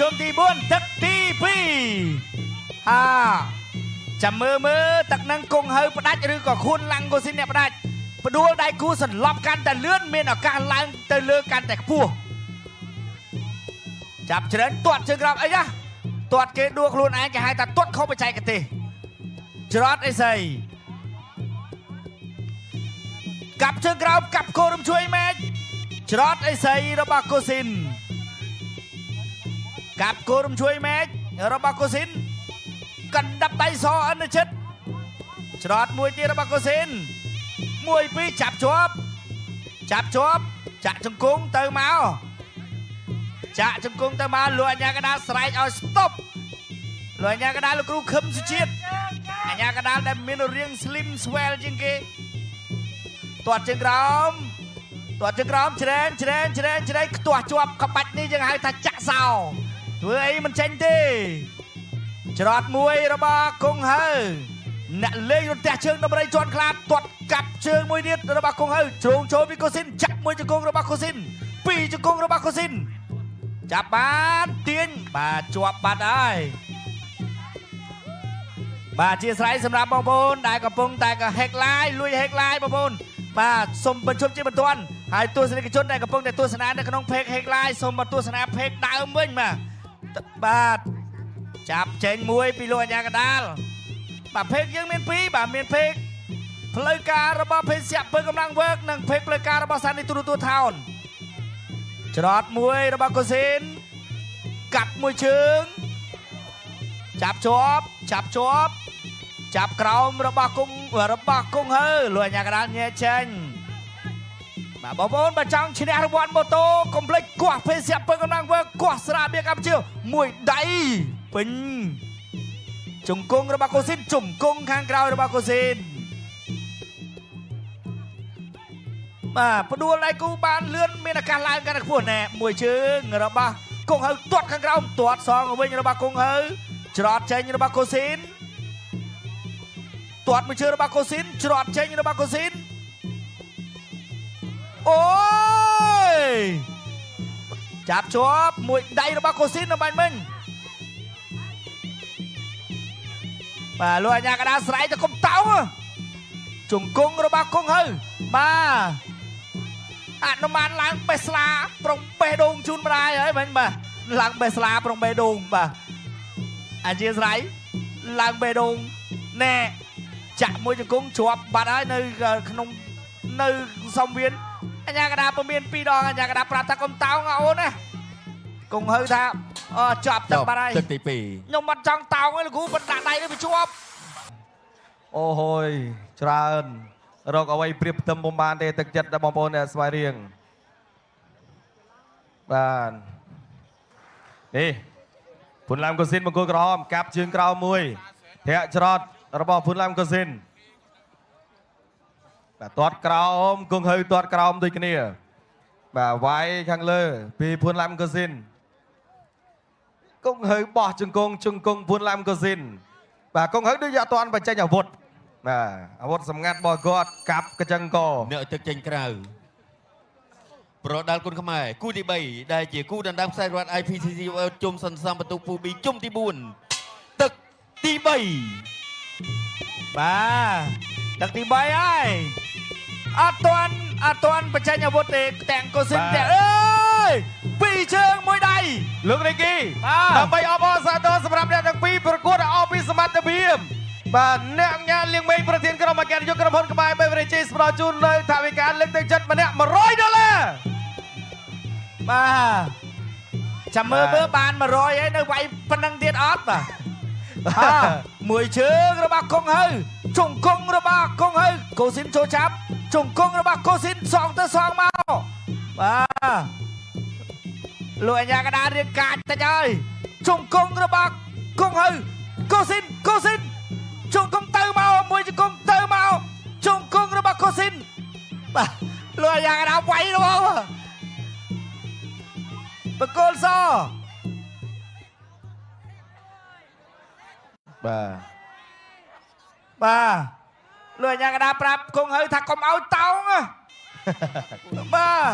ជុំទី4ទឹកទី2ចាំមើលទឹកនឹងគង់ហើផ្ដាច់ឬក៏ខួនឡាំងកូស៊ីនអ្នកផ្ដាច់ផ្ដួលដៃគូសន្លប់កាន់តែលឿនមានឱកាសឡើងទៅលើកាន់តែខ្ពស់ចាប់ច្រើនទាត់ជើងក្រោមអីណាទាត់គេដួលខ្លួនឯងគេហៅថាទាត់ខុសបច្ចេកទេសច្រត់អីស្អីកាប់ជើងក្រោមកាប់គោរំជួយម៉េចច្រត់អីស្អីរបស់កូស៊ីនកាប់គោរំជួយម៉េចរបស់កូស៊ីនកណ្ដាប់ដៃសអិនជិតច្រត់មួយទៀតរបស់កូស៊ីន1 2ចាប់ជាប់ចាក់ជង្គង់ទៅមកចាក់ជង្គង់ទៅមកលោកអញ្ញាកដាលស្រែកឲ្យស្តុបលោកអញ្ញាកដាលលោកគ្រូខឹមសុជាតិអញ្ញាកដាលដែលមានរាង slim swell ជាងគេទាត់ជើងក្រោមជ្រែងខ្ទាស់ជាប់ក្បាច់នេះយើងហៅថាចាក់សោធ្វើអីមិនចេញទេច្រត់មួយរបស់គង់ហើអ្នកលេងរទះជើងដំរីជាន់ខ្លាទាត់កាប់ជើងមួយទៀតរបស់គង់ហើជ្រងចូលពីកូស៊ីនចាក់មួយជង្គង់របស់កូស៊ីន2ជង្គង់របស់កូស៊ីនចាប់បានទាញបាទជាប់បាត់ហើយបាទអធិស្ឋានសម្រាប់បងប្អូនដែលកំពុងតែក៏ហេកឡាយលួយហេកឡាយបងប្អូនបាទសូមបញ្ឈប់ជាបន្ទាន់ហើយទស្សនិកជនដែលកំពុងតែទស្សនានៅក្នុង page ហេកឡាយសូមមកទស្សនា page ដើមវិញបាទចាប់ចេញមួយពីលោកអញ្ញាកដាលបាទ page យើងមាន2បាទមាន page ផ្លូវការរបស់ភេសជ្ជៈពើកម្លាំងវើកនិង page ផ្លូវការរបស់សានីទូរទស្សន៍ថោនច្រត់មួយរបស់កូស៊ីនកាត់មួយជើងចាប់ក្រោមរបស់គង់ហើលោកអញ្ញាកដាលញែកចេញបាទបងប្អូនបើចង់ឈ្នះរង្វាន់ម៉ូតូកុំភ្លេចគោះភេសជ្ជៈពើកម្លាំងវើគោះស្រាបៀរកម្ពុជាមួយដៃពេញជង្គង់របស់កូស៊ីនជង្គង់ខាងក្រោយរបស់កូស៊ីនបាទផ្ដួលដៃគូបានលឿនមានឱកាសឡើងកាន់តែខ្ពស់ណែមួយជើងរបស់គង់ហើទាត់ខាងក្រោមទាត់សងវិញរបស់គង់ហើច្រត់ចេញរបស់កូស៊ីនទាត់មួយជើងរបស់កូស៊ីនច្រត់ចេញរបស់កូស៊ីនអូយចាប់ជាប់មួយដៃរបស់កូស៊ីននៅបាញ់មិញបាទលោកអញ្ញាកដាលស្រែកទៅកុំតោងជង្គង់របស់គង់ហើបាទអនុមានឡើងបេះស្លាប្រុងបេះដូងជូនម្ដាយហើយមិញបាទឡើងបេះស្លាប្រុងបេះដូងបាទអធិស្ឋានឡើងបេះដូងណែចាក់មួយជង្គង់ជាប់បាត់ហើយនៅក្នុងនៅសំវៀនអញ្ញាកដាលពមៀន2ដងអញ្ញាកដាលប្រាប់ថាកុំតោងអូនណាគង់ហើថាជាប់ទឹកបាត់ហើយទឹកទី2ខ្ញុំមិនចង់តោងទេលោកគ្រូប៉ុន្តែដៃនេះវាជាប់អូហូយច្រើនរកអ្វីព្រៀបផ្ទឹមបំបានទេទឹកចិត្តដល់បងប្អូនអ្នកស្វាយរៀងបាទនេះភុនឡាំកូស៊ីនបង្គោលក្រហមកាប់ជើងក្រោមមួយធាក់ច្រត់របស់ភុនឡាំកូស៊ីនបាទទាត់ក្រោមគង់ហើទាត់ក្រោមដូចគ្នាបាទវាយខាងលើពីភុនឡាំកូស៊ីនគង់ហើបោះជង្គង់ភុនឡាំកូស៊ីនបាទគង់ហើដូចយកអត់ទាន់បញ្ចេញអាវុធបាទអាវុធសម្ងាត់របស់គាត់កាប់កញ្ចឹងកអ្នកទឹកចេញក្រៅប្រដាល់គុណខ្មែរគូទី3ដែលជាគូដណ្ដើមខ្សែរ៉ាត់ IPCC ជុំសន្សំបន្ទុកពូ B ជុំទី4ទឹកទី3បាទទឹកទី3ហើយអត់ទាន់បញ្ចេញអាវុធទេទាំងកូស៊ីនទាំងអើយពីរជើងមួយដៃលោករីគីដើម្បីអបអរសាទរសម្រាប់អ្នកទាំងពីរប្រកួតអបពីសមត្ថភាពបាទអ្នកញ៉ាលៀងមេងប្រធានក្រុមអគ្គនាយកក្រុមហ៊ុនក្បែរ Beverage ផ្ដល់ជូននៅថវិកាលើកទឹកចិត្តម្នាក់$100បាទចាំមើលបាន100ហើយនៅវាយប៉ុណ្ណឹងទៀតអត់បាទមួយជើងរបស់គង់ហើជង្គង់របស់គង់ហើកូស៊ីនចូលចាប់ជង្គង់របស់កូស៊ីនសងទៅសងមកបាទលោកអញ្ញាកដាលរៀងកាចតិចហើយជង្គង់របស់គង់ហើកូស៊ីនជង្គង់ទៅមកមួយជង្គង់ទៅមកជង្គង់របស់កូស៊ីនបាទលោកអញ្ញាកដាលវាយរបស់បកគលសបាទលោកអញ្ញាកដាលប្រាប់គង់ហើថាកុំឲ្យតោងបាទ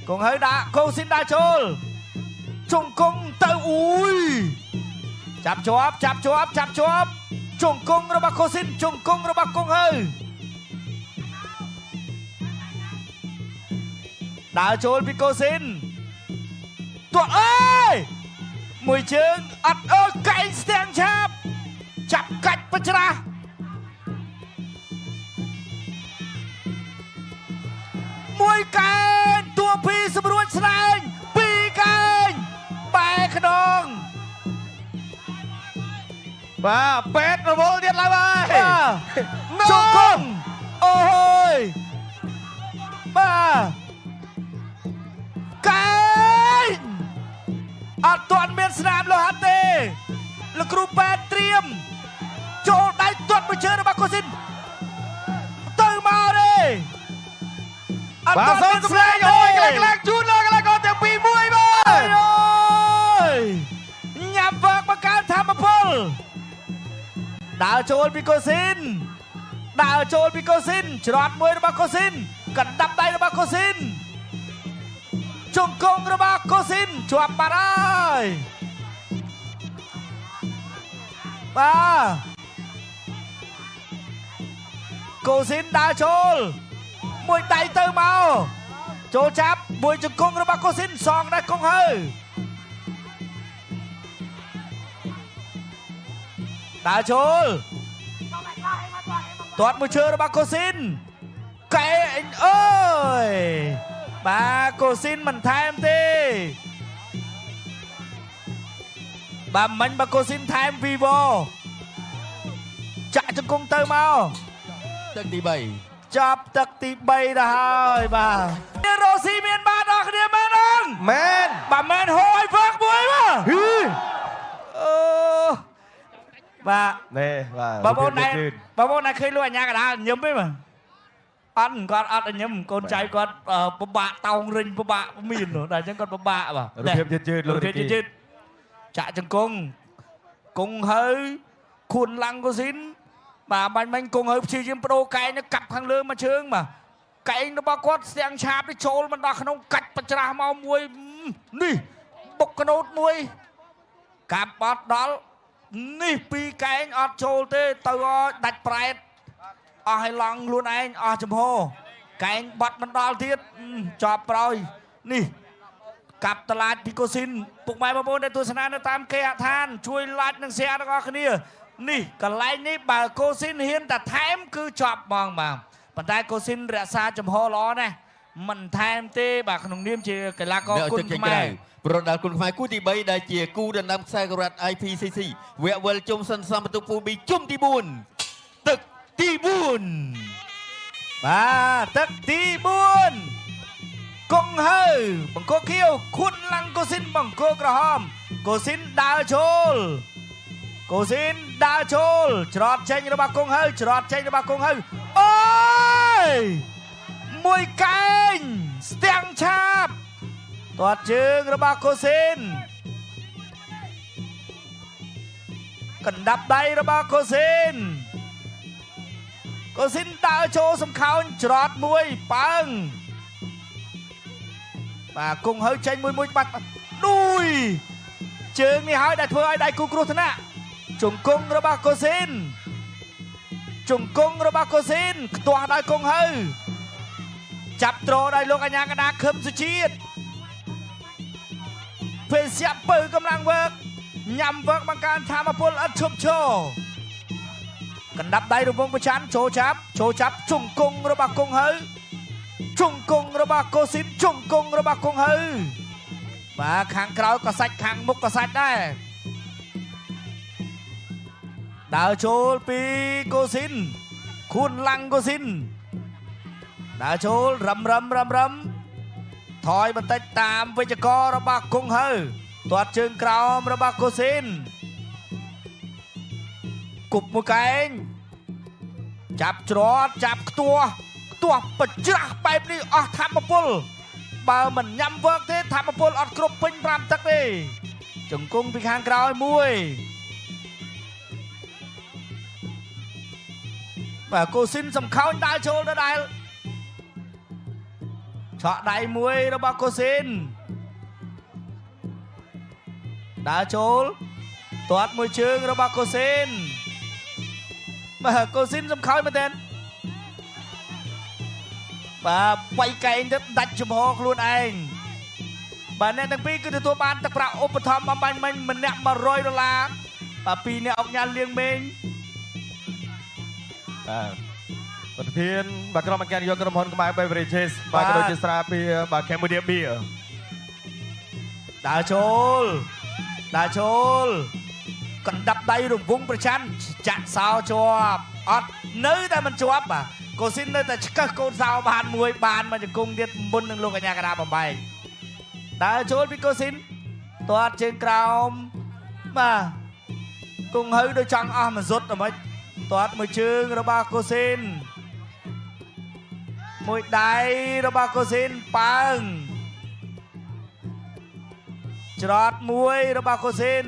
គង់ហើដាក់កូស៊ីនដាក់ចូល ជង្គង់ទៅអ៊ូយចាប់ជាប់ជង្គង់របស់កូស៊ីនជង្គង់របស់កុងហើដើរចូលពីកូស៊ីនទាត់អើយមួយជើងអត់កែងស្ទាំងឆាបចាប់កាច់បច្រាស់មួយកែងទួពីសម្រួចស្នែងពីរកែងបែខ្នងបាទពេទ្យរវល់ទៀតឡើយជង្គង់អូយបាទកែងអត់ទាន់មានស្នាមលោហិតទេលោកគ្រូប៉ែតត្រៀមចូលដៃទាត់មួយជើងរបស់កូស៊ីនទៅមកទេអត់ទាន់មានស្នាមអូយកន្លែងជូនលើកន្លែងក៏ទាំងពីរមួយបាទអូយញ៉ាំវើកបង្កើនធម្មពលដើរចូលពីកូស៊ីនច្រត់មួយរបស់កូស៊ីនកណ្ដាប់ដៃរបស់កូស៊ីនជង្គង់របស់កូស៊ីនជាប់បាត់ហើយបាទកូស៊ីនដើរចូលមួយដៃទៅមកចូលចាប់មួយជង្គង់របស់កូស៊ីនសងដែរកុងហើដើរចូលទាត់មួយជើងរបស់កូស៊ីនកែអើយបាទកូស៊ីនមិនថែមទេបាទមិញបាទកូស៊ីនថែមវីវ៉ូចាក់ជង្គង់ទៅមកទឹកទី3ចាប់ទឹកទី3ទៅហើយបាទរ៉ូស៊ីមានបានអស់គ្នាមែនអត់មែនបាទមែនហូឲ្យវឹកមួយបាទអូបាទនេះបាទបងប្អូនណែឃើញលោកអញ្ញាកដាលញឹមទេបាទគាត់អត់ញឹមកូនចៅគាត់ពិបាកតោងរិញពិបាកមានតែអញ្ចឹងគាត់ពិបាកបាទរូបភាពយឺតលោករូបភាពយឺតចាក់ជង្គង់គង់ហើខួនឡាំងកូស៊ីនបាទបាញ់គង់ហើព្យាយាមបដូរកែងកាប់ខាងលើមួយជើងបាទកែងរបស់គាត់ស្ទាំងឆាបនេះចូលមកដល់ក្នុងកាច់បច្រាស់មកមួយនេះបុកកណូតមួយកាប់អត់ដល់នេះពីរកែងអត់ចូលទេទៅដាច់ប្រែតអស់ឲ្យឡង់ខ្លួនឯងអស់ចំហកែងបាត់មិនដល់ទៀតជាប់ប្រយនេះកាប់តឡាចពីកូស៊ីនពុកម៉ែបងប្អូនដែលទស្សនានៅតាមគេហដ្ឋានជួយ like និង share ទាំងអស់គ្នានេះកន្លែងនេះបើកូស៊ីនហ៊ានតែថែមគឺជាប់ហ្មងបាទប៉ុន្តែកូស៊ីនរក្សាចំហល្អណាស់មិនថែមទេបាទក្នុងនាមជាកីឡាករគុណខ្មែរប្រដាល់គុណខ្មែរគូទី3ដែលជាគូដណ្ដើមខ្សែក្រវ៉ាត់ IPCC វគ្គវិលជុំសន្សំបន្ទុកពូ B ជុំទី4ទឹកទី4បាទទឹកទី4កុងហើបង្គោលខៀវខួនឡាំងកូស៊ីនបង្គោលក្រហមកូស៊ីនដើរចូលច្រត់ចេញរបស់កុងហើអូយមួយកែងស្ទាំងឆាបទាត់ជើងរបស់កូស៊ីនកណ្ដាប់ដៃរបស់កូស៊ីនដើរចូលសំខោញច្រត់មួយប៉ើងបាទគង់ហើចេញមួយបាត់ដួយជើងនេះហើយដែលធ្វើឲ្យដៃគូគ្រោះថ្នាក់ជង្គង់របស់កូស៊ីនខ្ទាស់ដោយគង់ហើចាប់ត្រដោយលោកអញ្ញាកដាខឹមសុជាតិពេលស្យាប់ពៅកម្លាំងវើកញ៉ាំវើកបង្កើនធម៌ពលឥតឈប់ឈរកណ្ដាប់ដៃរង្វង់ប្រច័នចូលចាប់ជង្គង់របស់គង់ហើជង្គង់របស់កូស៊ីនជង្គង់របស់គង់ហើបាទខាងក្រោយក៏សាច់ខាងមុខក៏សាច់ដែរដើរចូលពីកូស៊ីនខួនឡាំងកូស៊ីនដើរចូលរឹមថយបន្តិចតាមវិជ្ជកររបស់គង់ហើទាត់ជើងក្រោមរបស់កូស៊ីនគប់មួយកែងចាប់ច្រត់ចាប់ខ្ទាស់បច្រាស់បែបនេះអស់ធម្មពលបើមិនញ៉ាំវើកទេធម្មពលអត់គ្រប់ពេញ5ទឹកទេជង្គង់ពីខាងក្រោយមួយបាទកូស៊ីនសំខោញដើរចូលដដែលឆក់ដៃមួយរបស់កូស៊ីន ដើរចូលទាត់មួយជើងរបស់កូស៊ីនបាទកូស៊ីនសំខោយមែនទេបាទវាយកែងទៅដាច់ចំហខ្លួនឯងបាទអ្នកទាំងពីរគឺទទួលបានទឹកប្រាក់ឧបត្ថម្ភអំបញ្ញមិញម្នាក់$100បាទពីរអ្នកអង្គញាលៀងមេងបាទប្រធានបាទក្រុមអង្គការយកក្រុមហ៊ុនខ្មែរ Beverages បាទក៏ដូចជាស្រាបៀរបាទ Cambodia Beer ដើរចូលកណ្ដាប់ដៃរង្វង់ប្រច័ណ្ឌចាក់សោជាប់អត់នៅតែមិនជាប់បាទកូស៊ីននៅតែឆ្កឹះកូនសោបានមួយបានមកជង្គង់ទៀតមុននឹងលោកកញ្ញាកណ្ដាលបំបែកដើរចូលពីកូស៊ីនទាត់ជើងក្រោមបាទគង់ហើយដូចចង់អស់មួយសុទ្ធតែមិនទាត់មួយជើងរបស់កូស៊ីនមួយដៃរបស់កូស៊ីនប៉ើងច្រត់មួយរបស់កូស៊ីន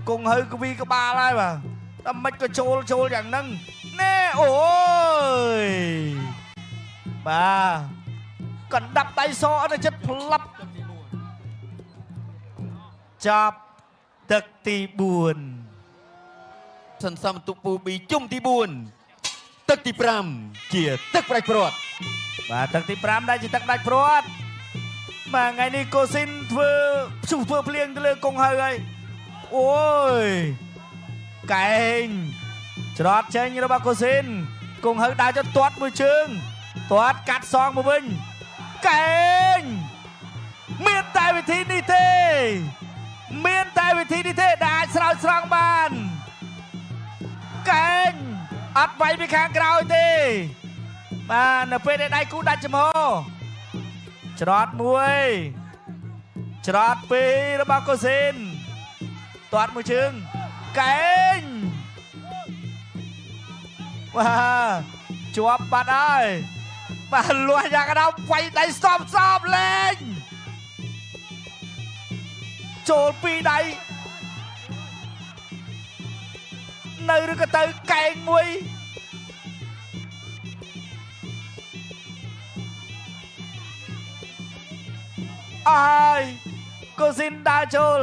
គង់ហើយកវីក្បាលហើយបាទតែមិនក៏ចូលយ៉ាងហ្នឹងណែអូយបាទកណ្ដាប់ដៃសអត់ទៅចិត្តផ្លាប់ចាប់ទឹកទី4 សន្សំបន្ទុកពូប៊ីជុំទី4ទឹកទី5ជាទឹកផ្ដាច់ព្រាត់ បាទទឹកទី5ដែលជាទឹកផ្ដាច់ព្រាត់បាទថ្ងៃនេះកូស៊ីនធ្វើភ្លៀងទៅលើកុងហើហើយអូយកែងច្រត់ចេញរបស់កូស៊ីនកុងហើដើរចុះទាត់មួយជើងទាត់កាត់សងមកវិញកែងមានតែវិធីនេះទេដែលអាចស្រោចស្រង់បានកែងអត់វាយពីខាងក្រោយទេបាទនៅពេលដែលដៃគូដាច់ចំហច្រត់មួយច្រត់ពីររបស់កូស៊ីនទាត់មួយជើងកែងបាទជាប់បាត់ហើយបាទលួសយ៉ាងណាវាយដៃស្ទប់លេងចូលពីរដៃនៅឬក៏ទៅកែងមួយអើយកូស៊ីនដើរចូល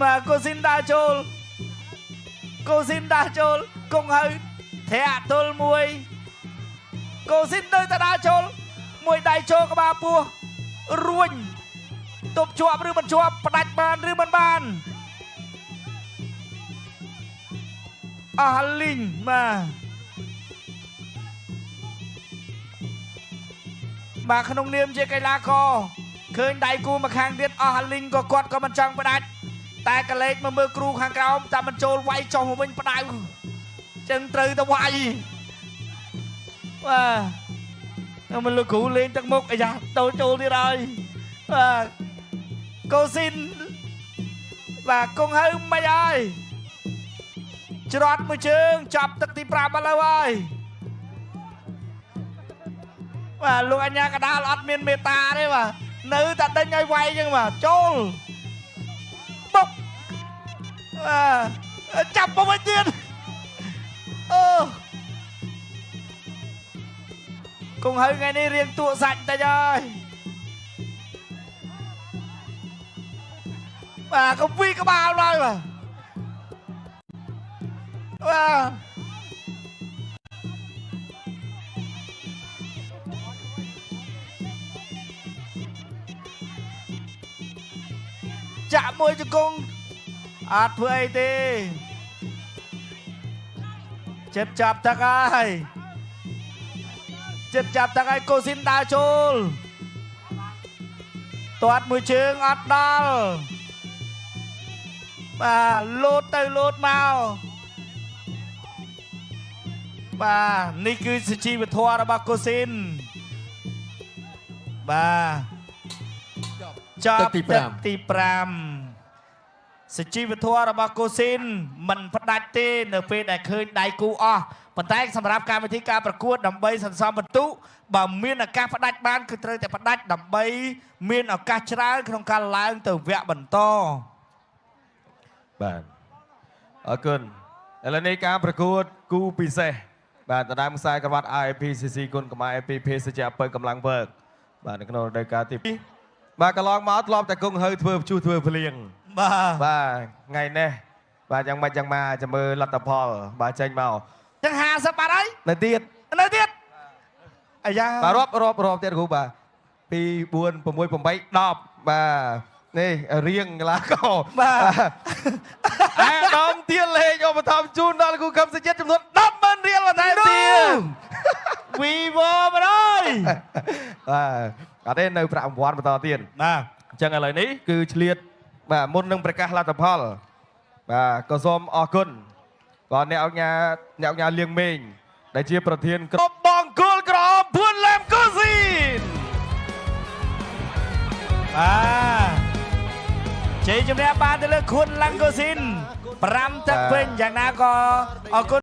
បាទកូស៊ីនដើរចូលគង់ហើយធាក់ទល់មួយកូស៊ីននៅតែដើរចូលមួយដៃចូលក្បាលពោះរួញទប់ជាប់ឬមិនជាប់ផ្ដាច់បានឬមិនបានអស់លីងបាទក្នុងនាមជាកីឡាករឃើញដៃគូមកខាងទៀតអស់លីងក៏គាត់ក៏មិនចង់ផ្ដាច់តែកលេចមកមើលគ្រូខាងក្រោមតែមិនចូលវាយចុះមកវិញផ្ដៅចឹងត្រូវទៅវាយបាទមកលោកគ្រូលេងទឹកមុខអាយ៉ាចូលទៀតហើយបាទកូស៊ីនបាទគង់ហើយមិនហើយច្រត់មួយជើងចាប់ទឹកទី5ឥឡូវហើយបាទលោកអញ្ញាកដាលអត់មានមេត្តាទេបាទនៅតែដេញឲ្យវាយចឹងបាទចូលបុកចាប់មកវិញទៀតគង់ហើយថ្ងៃនេះរៀងតួសាច់តិចហើយបាទកវីក្បាលហើយបាទចាក់មួយជង្គង់អត់ធ្វើអីទេចិត្តចាប់ទឹកហើយកូស៊ីនដើរចូលទាត់មួយជើងអត់ដល់បាទលោតទៅលោតមកបាទនេះគឺសុជីវធម៌របស់កូស៊ីនបាទចាប់ទឹកទី5សុជីវធម៌របស់កូស៊ីនមិនផ្ដាច់ទេនៅពេលដែលឃើញដៃគូអស់ប៉ុន្តែសម្រាប់កម្មវិធីការប្រកួតដើម្បីសន្សំពិន្ទុបើមានឱកាសផ្ដាច់បានគឺត្រូវតែផ្ដាច់ដើម្បីមានឱកាសច្រើនក្នុងការឡើងទៅវគ្គបន្តបាទអរគុណឥឡូវនេះការប្រកួតគូពិសេសបាទដណ្ដើមខ្សែក្រវ៉ាត់ IPCC គុណខ្មែរពីភេសជ្ជៈពើកម្លាំងវើកបាទនៅក្នុងរដូវកាលទី2 បាទកន្លងមកធ្លាប់តែគង់ហើយធ្វើជួសធ្វើភ្លៀង បាទ បាទថ្ងៃនេះបាទយ៉ាងម៉េចយ៉ាងម៉ាចាំមើលលទ្ធផលបាទចេញមក ចឹង50បាត់ហើយ នៅទៀត នៅទៀតអាយ៉ា បាទរាប់ទៀតគ្រូបាទ2 4 6 8 10បាទនេះរៀងកន្លះកោ បាទ អាដាមទៀតលេខឧបត្ថម្ភជូនដល់គូកម្មសេចក្ដីចំនួន 10,000 រៀលបន្ថែមទៀត Vivo មកហើយ បាទអត់ទេនៅប្រាក់រង្វាន់បន្តទៀត បាទ អញ្ចឹងឥឡូវនេះគឺឆ្លៀតបាទមុននឹងប្រកាសលទ្ធផលបាទក៏សូមអរគុណបាទអ្នកអង្គការលៀងមេងដែលជាប្រធានក្រុមបងគោលក្រមភួនឡាំកូស៊ីន បាទជ័យជំនះបានទៅលើខួនឡាំងកូស៊ីន 5 ទឹកពេញយ៉ាងណាក៏អរគុណ